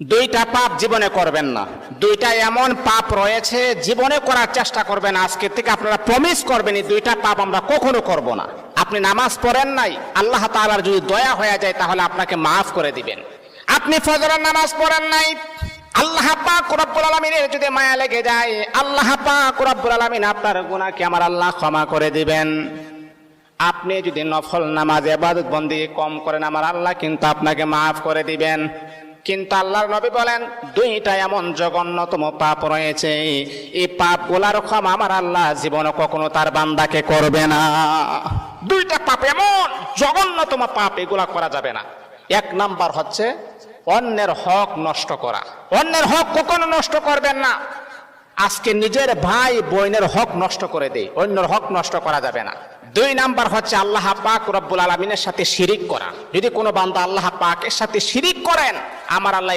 দুইটা পাপ জীবনে করবেন না। দুইটা এমন পাপ রয়েছে জীবনে করার চেষ্টা করবেন, আজকে থেকে আপনারা প্রমিস করবেন এই দুইটা পাপ আমরা কখনো করব না। আপনি নামাজ পড়েন নাই, আল্লাহ তাআলার যদি দয়া হয়ে যায় তাহলে আপনাকে মাফ করে দিবেন। আপনি ফজরের নামাজ পড়েন নাই, আল্লাহ পাক রব্বুল আলামিনের যদি মায়া লেগে যায়, আল্লাহ পাক রব্বুল আলামিন আপনার গুনাহকে আমার আল্লাহ ক্ষমা করে দিবেন। আপনি যদি নফল নামাজ ইবাদত বন্দেগী কম করেন, আমার আল্লাহ কিন্তু আপনাকে মাফ করে দিবেন। কিন্তু আল্লাহর নবী বলেন দুইটা এমন জঘন্যতম পাপ রয়েছে, এই পাপগুলার ক্ষমা আমার আল্লাহ জীবনে কখনো তার বান্দাকে করবে না। দুইটা পাপ এমন জঘন্যতম পাপ, এগুলা করা যাবে না। এক নাম্বার হচ্ছে অন্যের হক নষ্ট করা। অন্যের হক কখনো নষ্ট করবেন না। আজকে নিজের ভাই বোনের হক নষ্ট করে দেয়, অন্যের হক নষ্ট করা যাবে না। দুই নাম্বার হচ্ছে আল্লাহ পাক রব্বুল আলামিনের সাথে শিরিক করা। যদি কোনো বান্দা আল্লাহ পাকের সাথে শিরিক করেন, আমার আল্লাহ